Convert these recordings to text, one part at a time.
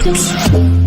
roots.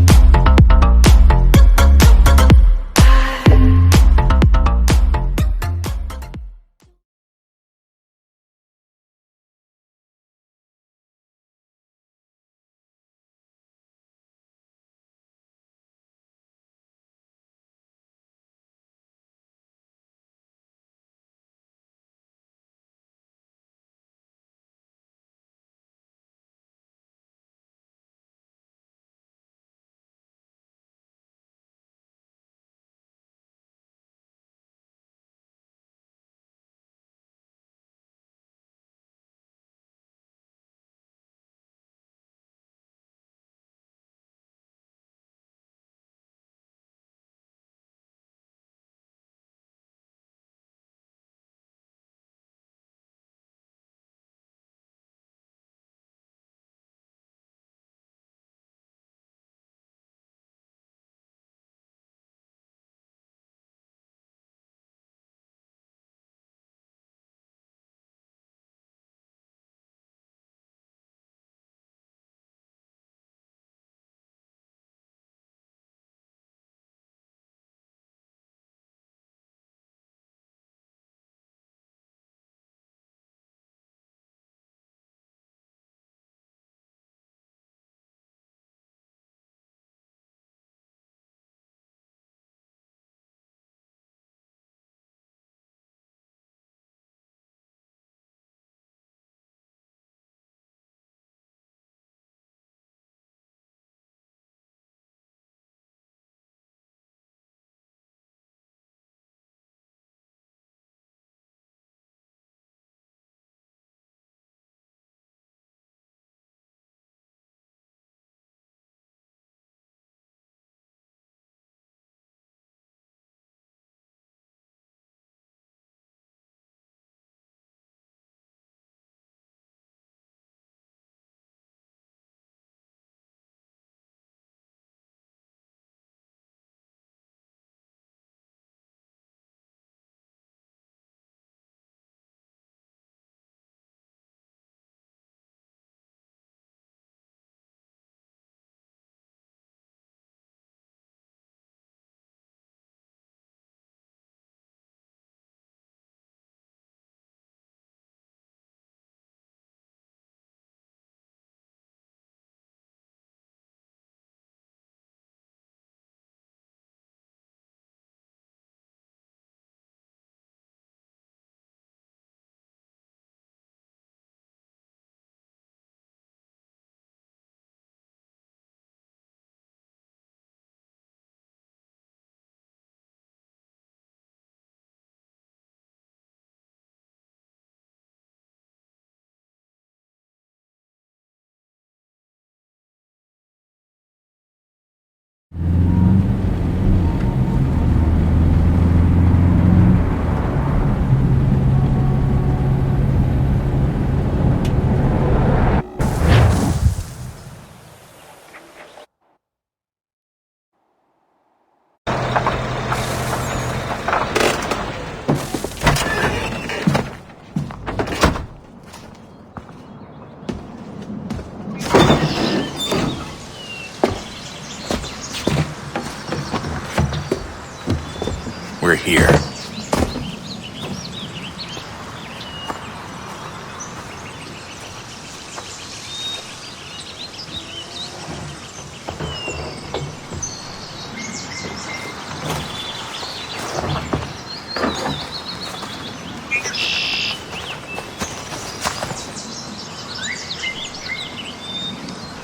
We're here.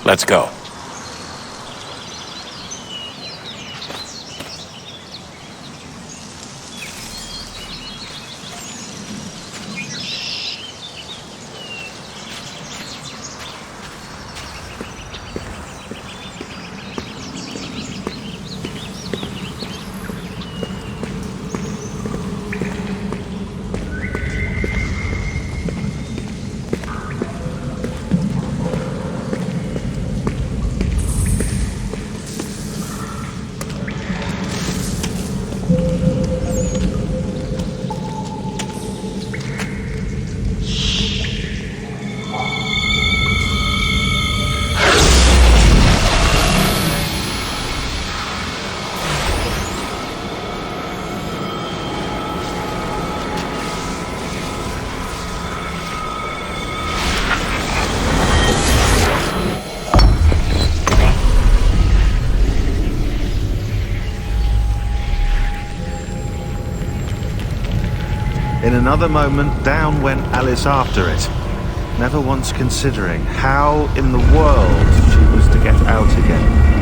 Let's go. another moment, down went Alice after it, never once considering how in the world she was to get out again.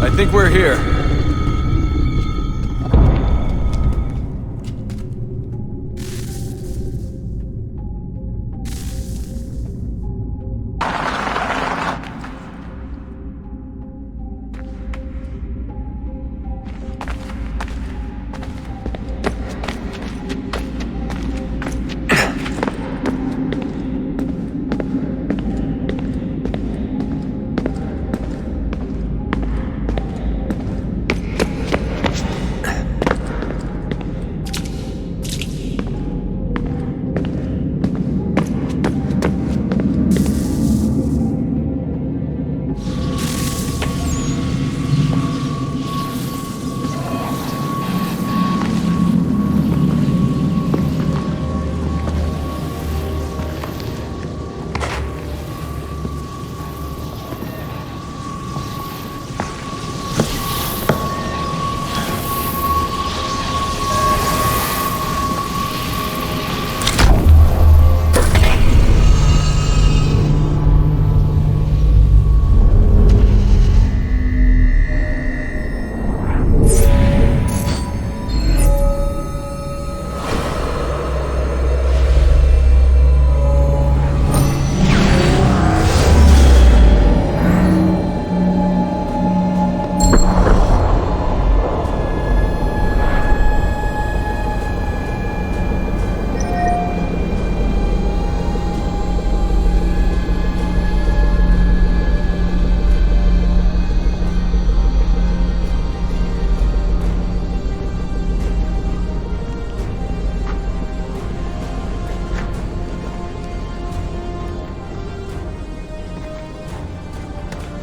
I think we're here.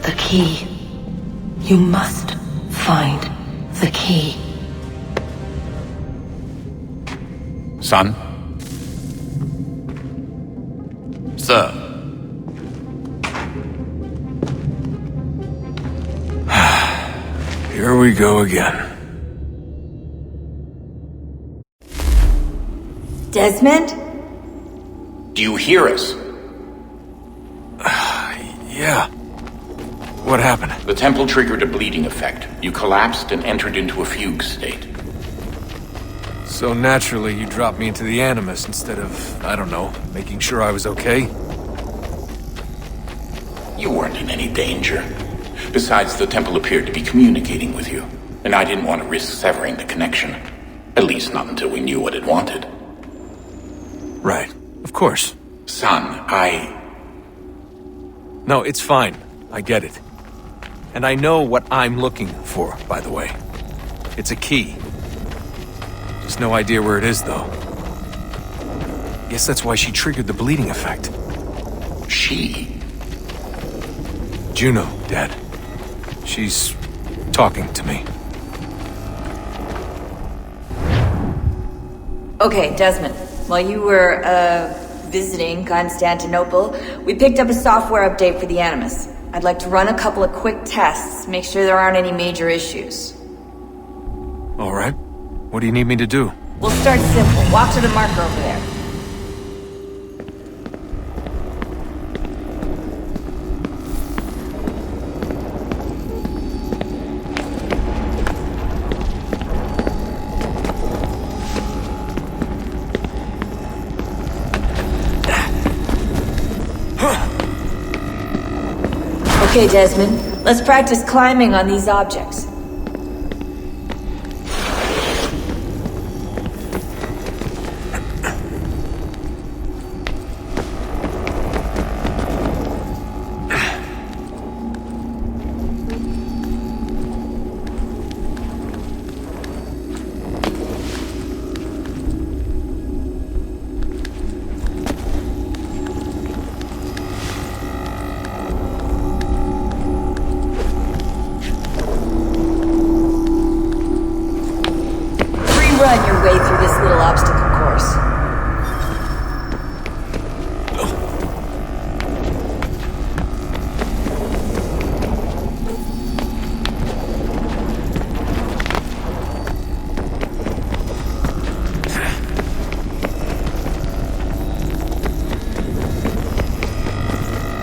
The key. You must find the key. Son? Sir. Here we go again. Desmond? Do you hear us? Yeah. What happened? The temple triggered a bleeding effect. You collapsed and entered into a fugue state. So naturally, you dropped me into the Animus instead of, I don't know, making sure I was okay? You weren't in any danger. Besides, the temple appeared to be communicating with you, and I didn't want to risk severing the connection. At least not until we knew what it wanted. Right. Of course. Son, No, it's fine. I get it. And I know what I'm looking for, by the way. It's a key. Just no idea where it is, though. Guess that's why she triggered the bleeding effect. She? Juno, Dad. She's talking to me. Okay, Desmond. While you were, visiting Constantinople, we picked up a software update for the Animus. I'd like to run a couple of quick tests, make sure there aren't any major issues. All right. What do you need me to do? We'll start simple. Walk to the marker over there. Okay, Desmond. Let's practice climbing on these objects.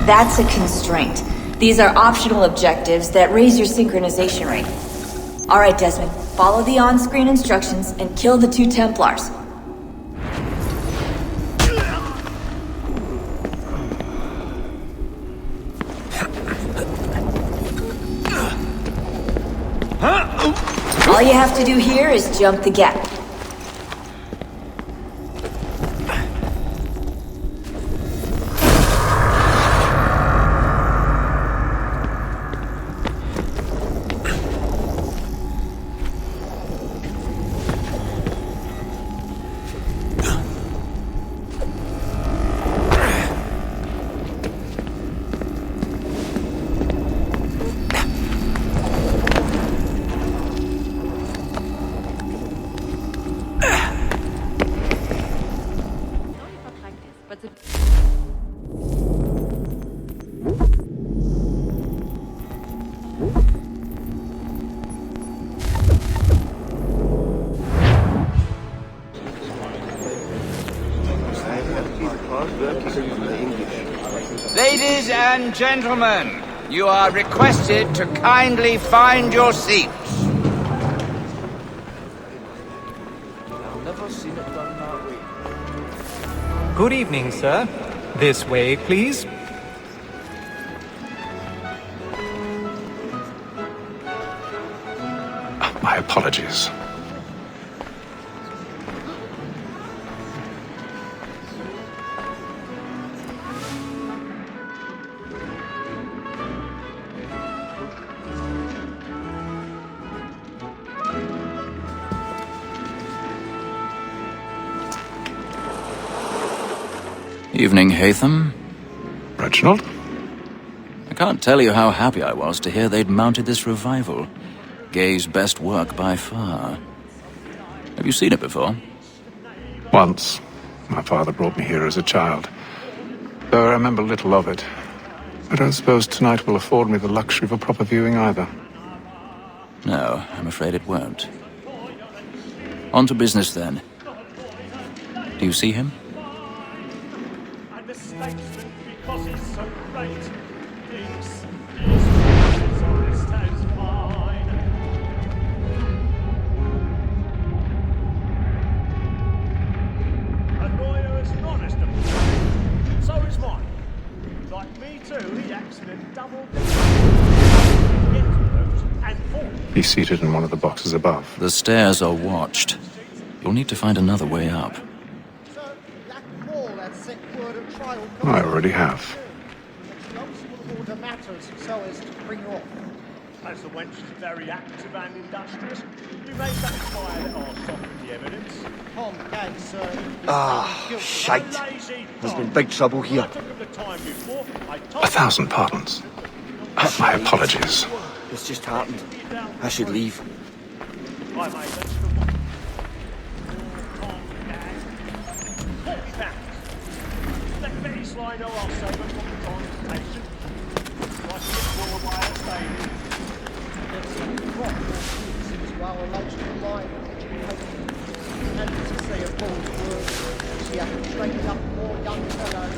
That's a constraint. These are optional objectives that raise your synchronization rate. Alright, Desmond. Follow the on-screen instructions and kill the 2 Templars. All you have to do here is jump the gap. Ladies and gentlemen, you are requested to kindly find your seats. Good evening, sir. This way, please. My apologies. Evening, Hatham. Reginald? I can't tell you how happy I was to hear they'd mounted this revival. Gay's best work by far. Have you seen it before? Once. My father brought me here as a child. Though I remember little of it. I don't suppose tonight will afford me the luxury of a proper viewing either. No, I'm afraid it won't. On to business then. Do you see him? He's seated in one of the boxes above. The stairs are watched. You'll need to find another way up. I already have. As the wench is very active and industrious, you may satisfy that I'll soften the evidence. Shite. There's been big trouble here. 1,000 pardons. My apologies. This just happened. I should leave. I made that Let Betty Sly know I'll save her from the consultation. I should get more by her staying. While alleged to lie and to say a bold word, she had trained up more young fellows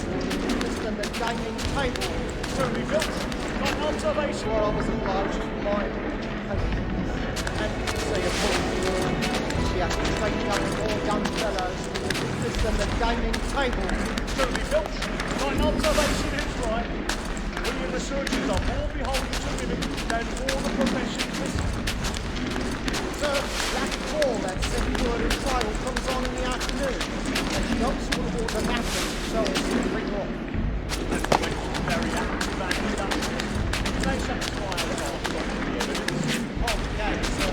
just than the gaming table. Truly built, not observation. Where I was obliged to lie and to say a bold word, she had trained up more young fellows just than the gaming table. Truly built, not observation is right. William researchers are more beholden to women than all the professions. Sir, that call that second word of trial comes on in the afternoon, and she hopes you will order matters so as to bring off. Very active and industrious. They satisfy the last of the evidence. Okay, sir.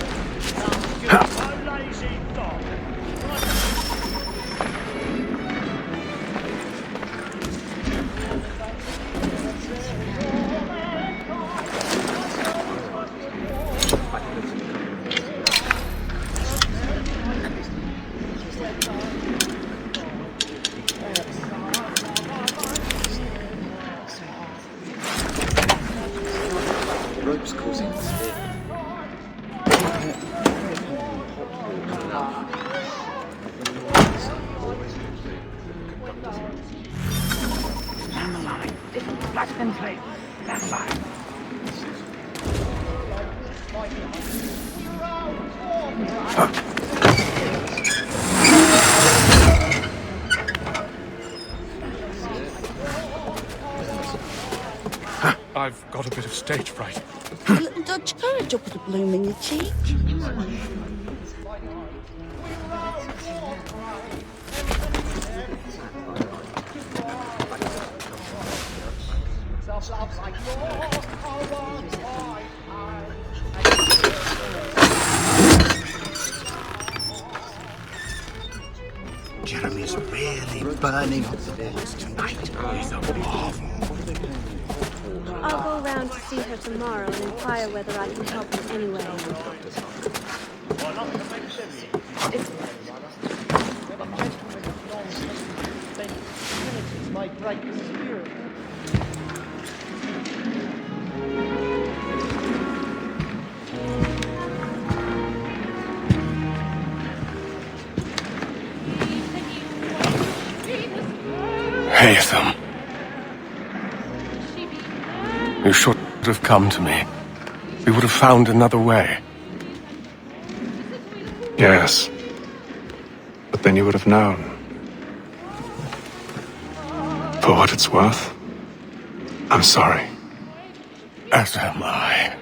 Sounds good. So lazy dog. Rope's causing this bit. Blackman I've got a bit of stage fright. A little Dutch courage will put a bloom in your cheek. Jeremy's really burning up the walls tonight. He's a marvel. I'll go around to see her tomorrow and inquire whether I can help in any way. It's my great spirit. Haytham. You should have come to me. We would have found another way. Yes. But then you would have known. For what it's worth, I'm sorry. As am I.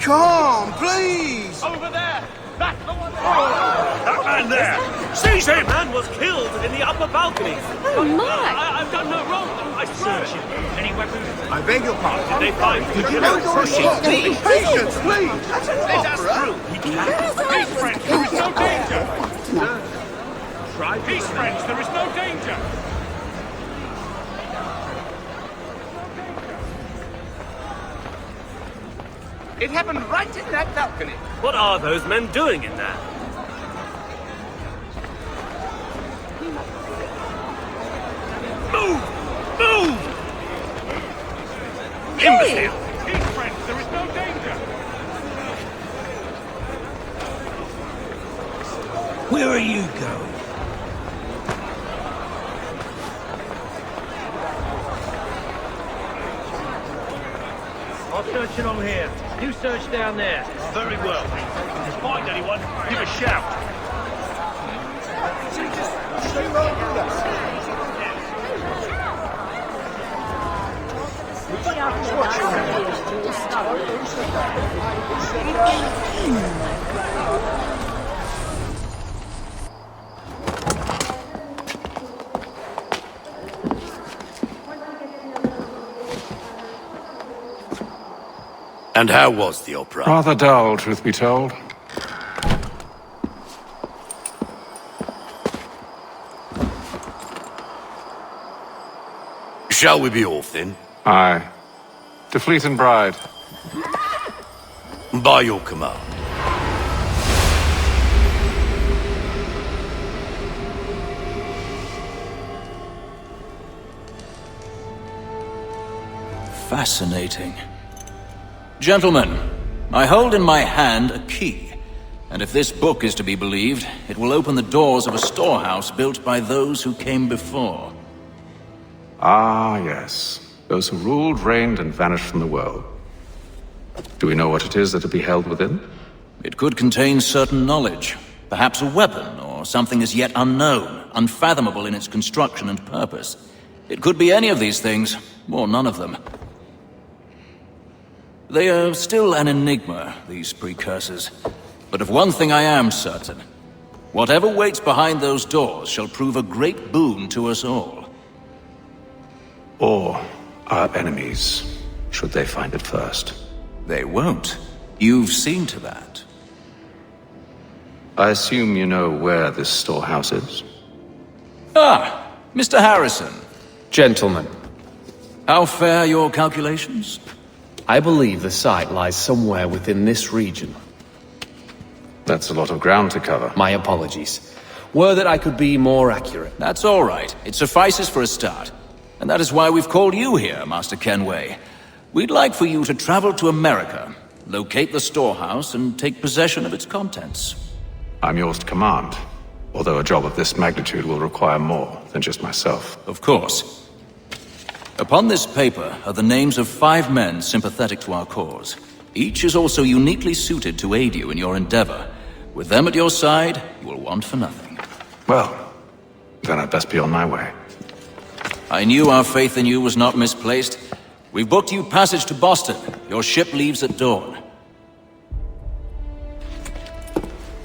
Come, please! Over there! That's the one! That man there! Seize him! Man was killed in the upper balcony! Oh, my! I've done no wrong! I searched him! Any weapons? I beg your pardon. Did they find you? Could you not pushing? Please, patience, please! Let us through! Peace, friends! There is no danger! Peace, friends! There is no danger! It happened right in that balcony. What are those men doing in there? Move! Move! Imbecile! Peace, friends! There is no danger! Where are you going? I'll search along here. You search down there. Very well. If you find anyone, give a shout. And how was the opera? Rather dull, truth be told. Shall we be off then? Aye. To Fleet and Bride. By your command. Fascinating. Gentlemen, I hold in my hand a key, and if this book is to be believed, it will open the doors of a storehouse built by those who came before. Ah, yes. Those who ruled, reigned, and vanished from the world. Do we know what it is that will be held within? It could contain certain knowledge, perhaps a weapon, or something as yet unknown, unfathomable in its construction and purpose. It could be any of these things, or none of them. They are still an enigma, these precursors. But of one thing I am certain. Whatever waits behind those doors shall prove a great boon to us all. Or our enemies. should they find it first. They won't. You've seen to that. I assume you know where this storehouse is? Ah, Mr. Harrison. Gentlemen. How fare your calculations? I believe the site lies somewhere within this region. That's a lot of ground to cover. My apologies. Were that I could be more accurate. That's all right. It suffices for a start. And that is why we've called you here, Master Kenway. We'd like for you to travel to America, locate the storehouse, and take possession of its contents. I'm yours to command, although a job of this magnitude will require more than just myself. Of course. Upon this paper are the names of 5 men sympathetic to our cause. Each is also uniquely suited to aid you in your endeavor. With them at your side, you will want for nothing. Well, then I'd best be on my way. I knew our faith in you was not misplaced. We've booked you passage to Boston. Your ship leaves at dawn.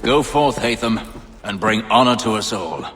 Go forth, Hatham, and bring honor to us all.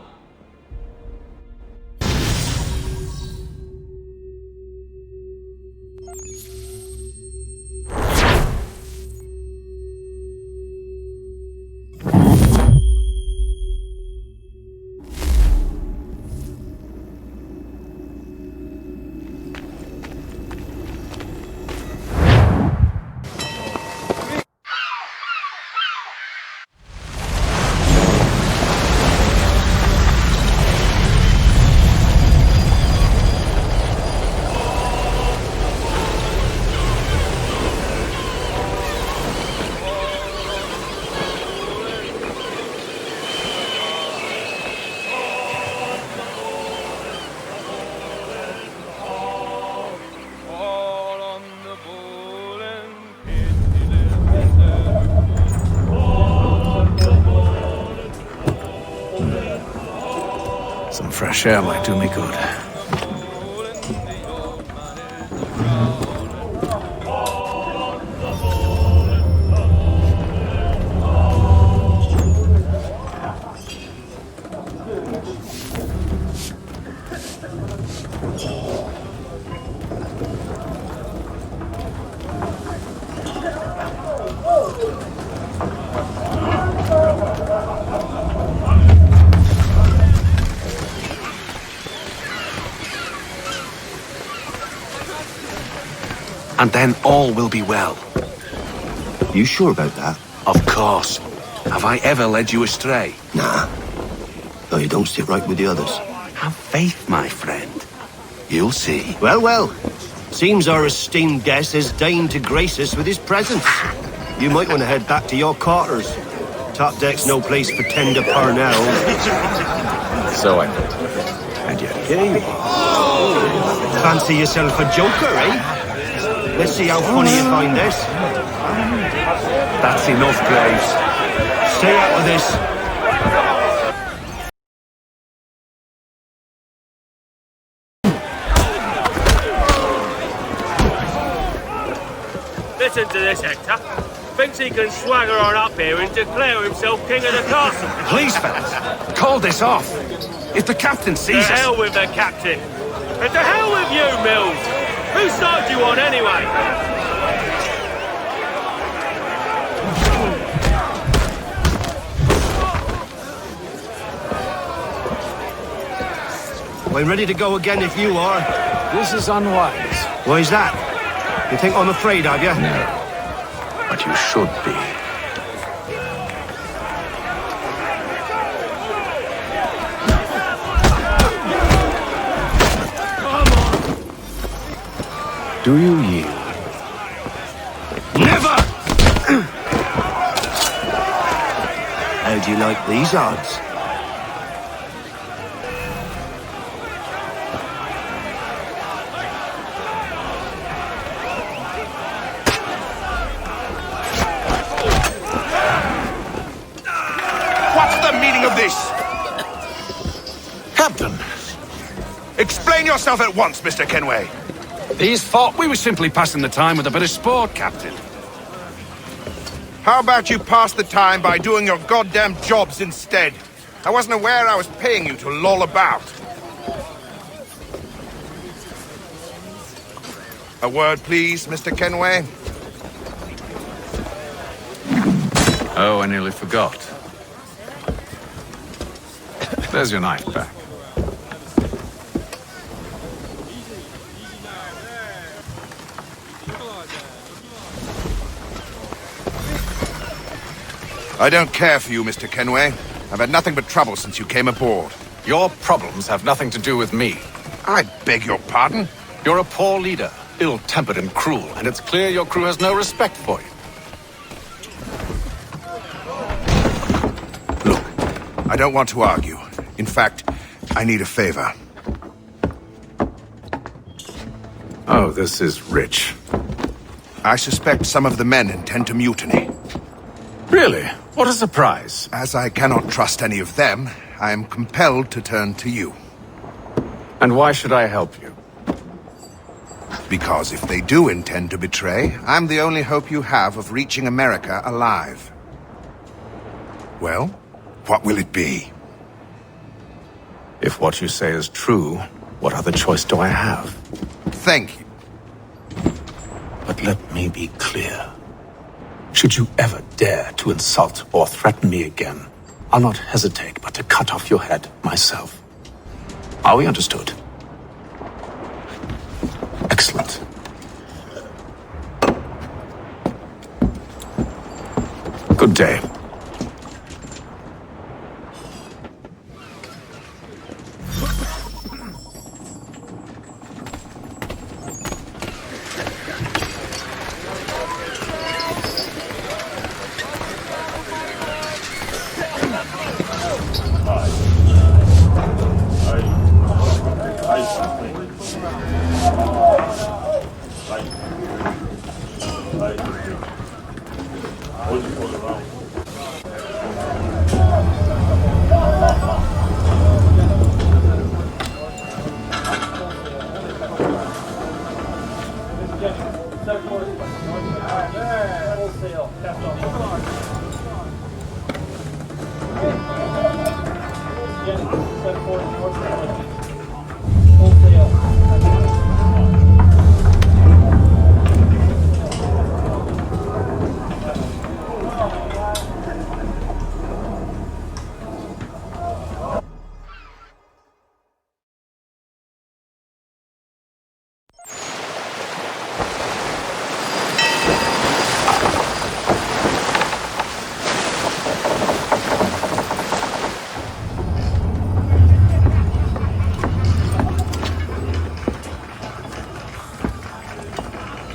Some fresh air might do me good. And then all will be well. You sure about that? Of course. Have I ever led you astray? Nah. Though you don't sit right with the others. Have faith, my friend. You'll see. Well, well. Seems our esteemed guest has deigned to grace us with his presence. You might want to head back to your quarters. Top deck's no place for tender Parnell. So I thought. And yet here you are. Fancy yourself a joker, eh? Let's see how funny you find this. That's enough, Graves. Stay out of this. Listen to this, Hector. Thinks he can swagger on up here and declare himself king of the castle. Please, fellas, call this off. If the captain sees us... To hell with the captain. And to hell with you, Mills. Whose side you on, anyway? I'm ready to go again if you are. This is unwise. Why is that? You think I'm afraid of you? No. But you should be. Do you yield? Never! How do you like these odds? What's the meaning of this? Captain! Explain yourself at once, Mr. Kenway. These thought we were simply passing the time with a bit of sport, Captain. How about you pass the time by doing your goddamn jobs instead? I wasn't aware I was paying you to loll about. A word, please, Mr. Kenway. Oh, I nearly forgot. There's your knife back. I don't care for you, Mr. Kenway. I've had nothing but trouble since you came aboard. Your problems have nothing to do with me. I beg your pardon? You're a poor leader, ill-tempered and cruel, and it's clear your crew has no respect for you. I don't want to argue. In fact, I need a favor. Oh, this is rich. I suspect some of the men intend to mutiny. Really? What a surprise. As I cannot trust any of them, I am compelled to turn to you. And why should I help you? Because if they do intend to betray, I'm the only hope you have of reaching America alive. Well, what will it be? If what you say is true, what other choice do I have? Thank you. But let me be clear. Should you ever dare to insult or threaten me again, I'll not hesitate but to cut off your head myself. Are we understood? Excellent. Good day.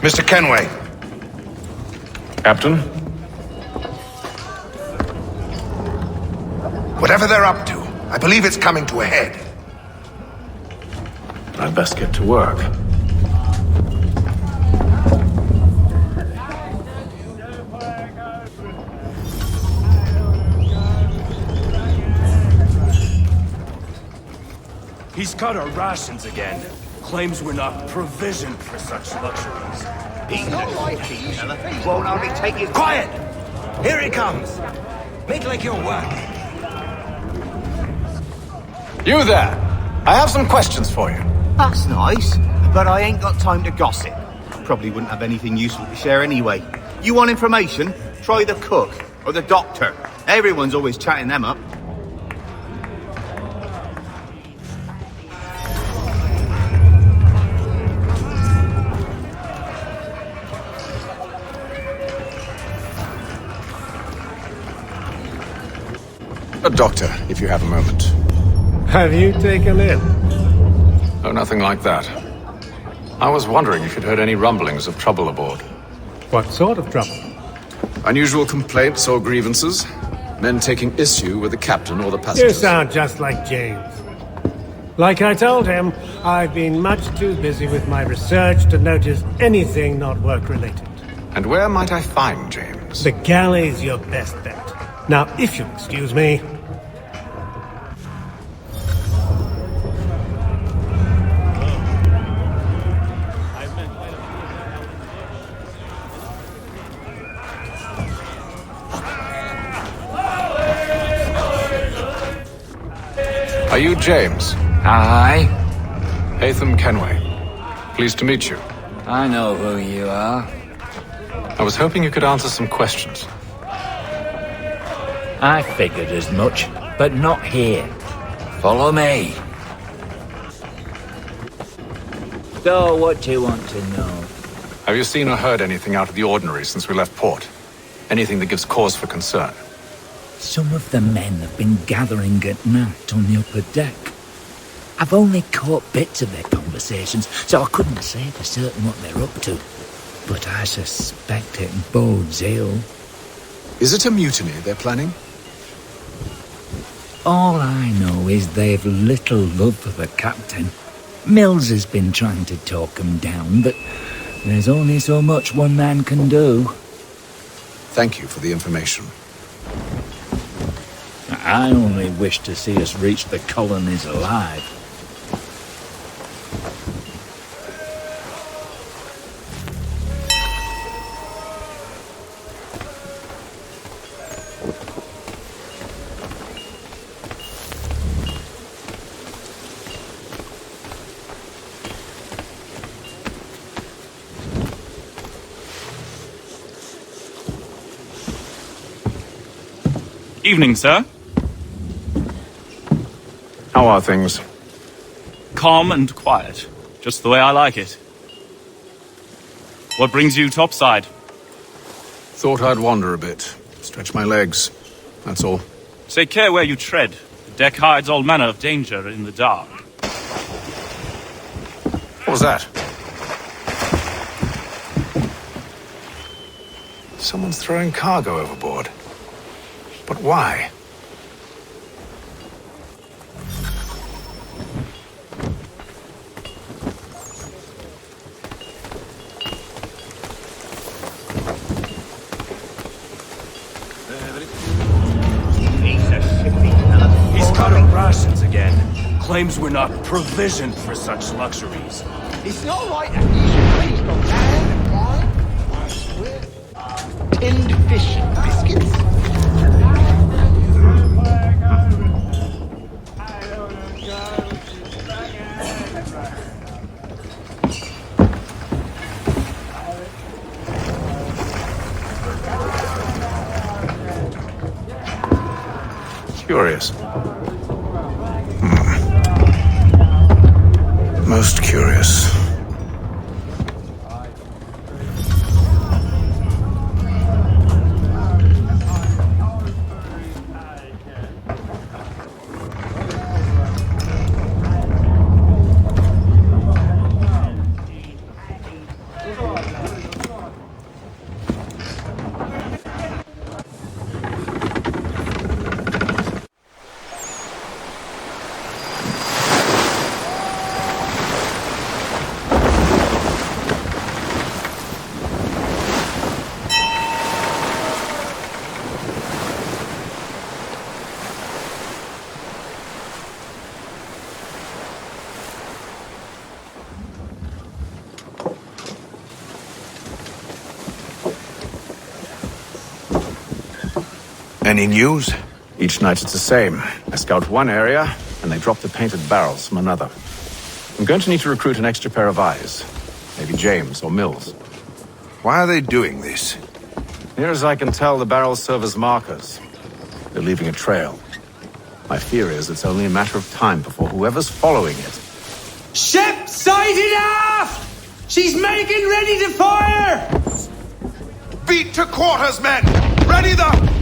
Mr. Kenway. Captain? Whatever they're up to, I believe it's coming to a head. I'd best get to work. He's cut our rations again. Claims we're not provisioned for such luxuries. He's not like he won't only take his... Quiet! Here he comes! Make like your work. You there! I have some questions for you. That's nice, but I ain't got time to gossip. Probably wouldn't have anything useful to share anyway. You want information? Try the cook or the doctor. Everyone's always chatting them up. A doctor, if you have a moment. Have you taken in? Oh, nothing like that. I was wondering if you'd heard any rumblings of trouble aboard. What sort of trouble? Unusual complaints or grievances? Men taking issue with the captain or the passengers? You sound just like James. Like I told him, I've been much too busy with my research to notice anything not work-related. And where might I find James? The galley's your best bet. Now, if you'll excuse me... Are you James? Aye. Haytham Kenway. Pleased to meet you. I know who you are. I was hoping you could answer some questions. I figured as much, but not here. Follow me. So, what do you want to know? Have you seen or heard anything out of the ordinary since we left port? Anything that gives cause for concern? Some of the men have been gathering at night on the upper deck. I've only caught bits of their conversations, so I couldn't say for certain what they're up to. But I suspect it bodes ill. Is it a mutiny they're planning? All I know is they've little love for the captain. Mills has been trying to talk them down, but there's only so much one man can do. Thank you for the information. I only wish to see us reach the colonies alive. Evening, sir. How are things? Calm and quiet. Just the way I like it. What brings you topside? Thought I'd wander a bit. Stretch my legs. That's all. Take care where you tread. The deck hides all manner of danger in the dark. What was that? Someone's throwing cargo overboard. But why? He's cutting rations again. Claims we're not provisioned for such luxuries. It's not right that you should please from land and wine. I swear. Tinned fish and biscuits. Curious. Most curious. Any news? Each night it's the same. I scout one area, and they drop the painted barrels from another. I'm going to need to recruit an extra pair of eyes. Maybe James or Mills. Why are they doing this? Near as I can tell, the barrels serve as markers. They're leaving a trail. My fear is it's only a matter of time before whoever's following it. Ship sighted aft! She's making ready to fire! Beat to quarters, men! Ready the...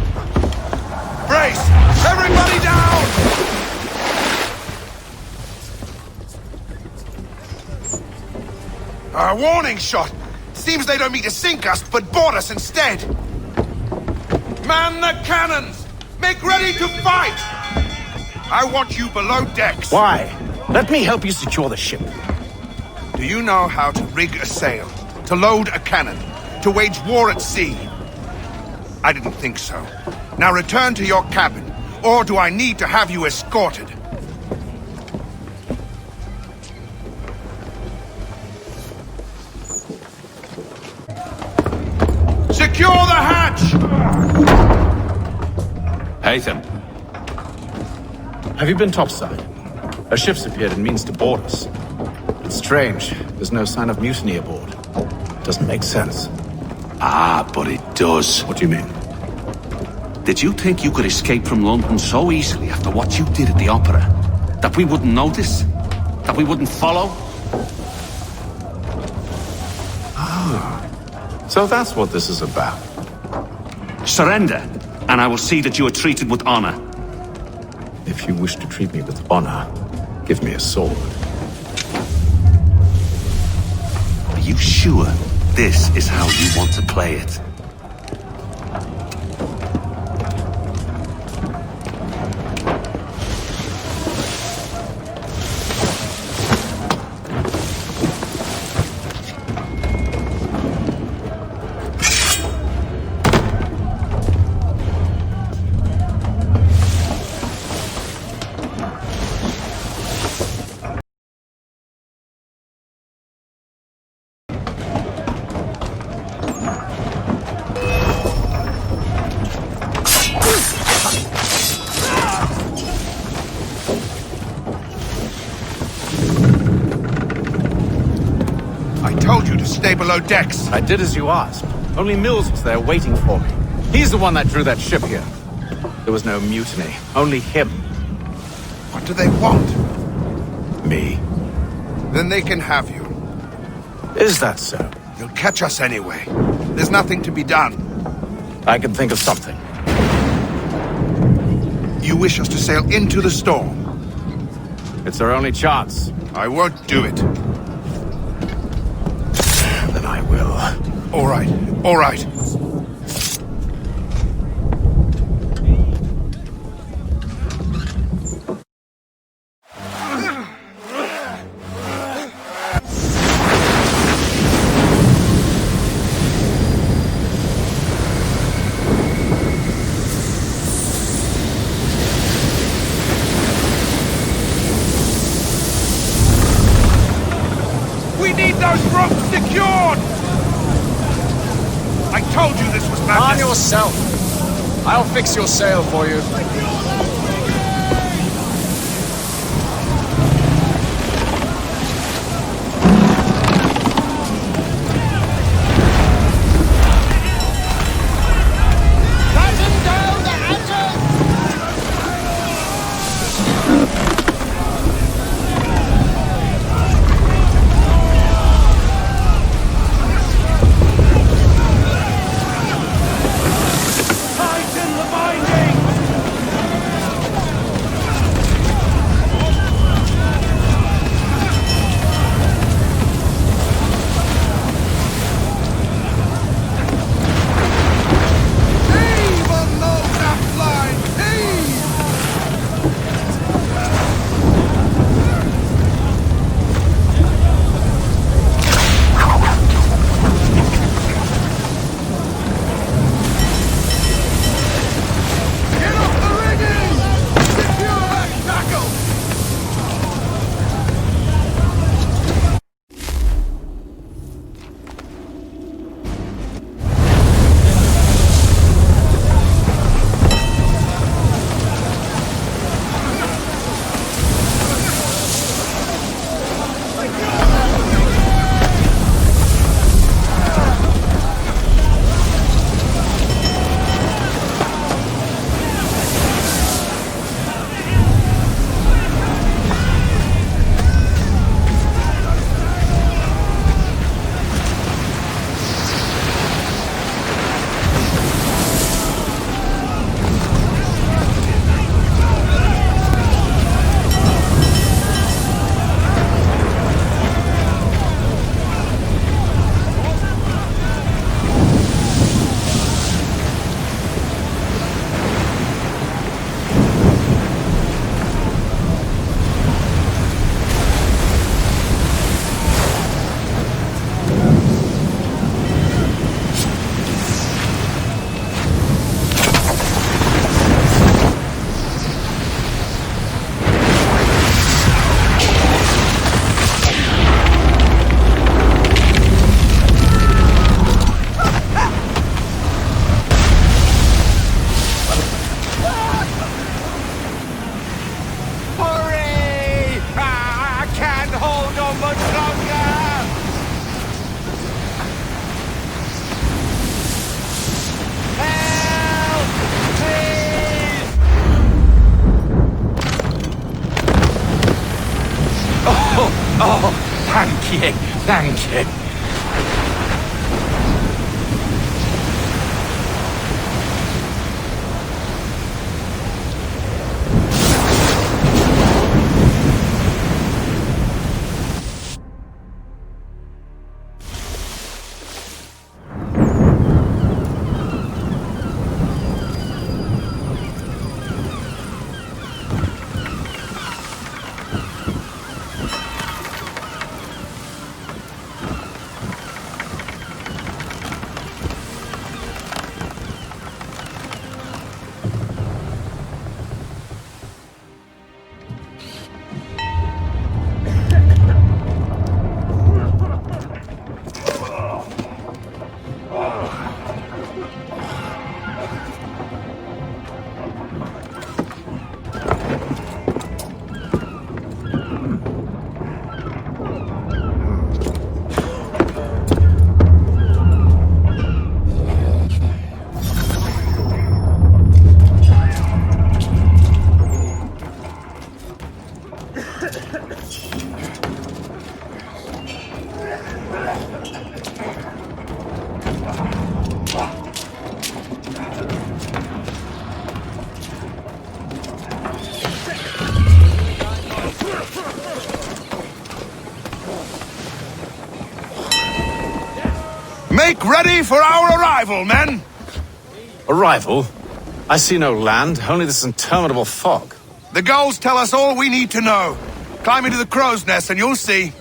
Brace! Everybody down! A warning shot! Seems they don't mean to sink us, but board us instead! Man the cannons! Make ready to fight! I want you below decks! Why? Let me help you secure the ship. Do you know how to rig a sail? To load a cannon? To wage war at sea? I didn't think so. Now return to your cabin, or do I need to have you escorted? Secure the hatch! Haytham. Have you been topside? A ship's appeared and means to board us. It's strange. There's no sign of mutiny aboard. Doesn't make sense. Ah, but it does. What do you mean? Did you think you could escape from London so easily after what you did at the opera? That we wouldn't notice? That we wouldn't follow? Ah. So that's what this is about. Surrender, and I will see that you are treated with honor. If you wish to treat me with honor, give me a sword. Are you sure this is how you want to play it? Stay below decks. I did as you asked. Only Mills was there waiting for me. He's the one that drew that ship here. There was no mutiny, only him. What do they want? Me. Then they can have you. Is that so? They'll catch us anyway. There's nothing to be done. I can think of something. You wish us to sail into the storm? It's our only chance. I won't do it. Then I will. All right, all right. We need those ropes secured! I told you this was madness! Arm yourself. I'll fix your sail for you. you, thank you. Make ready for our arrival, men! Arrival? I see no land, only this interminable fog. The gulls tell us all we need to know. Climb into the crow's nest and you'll see.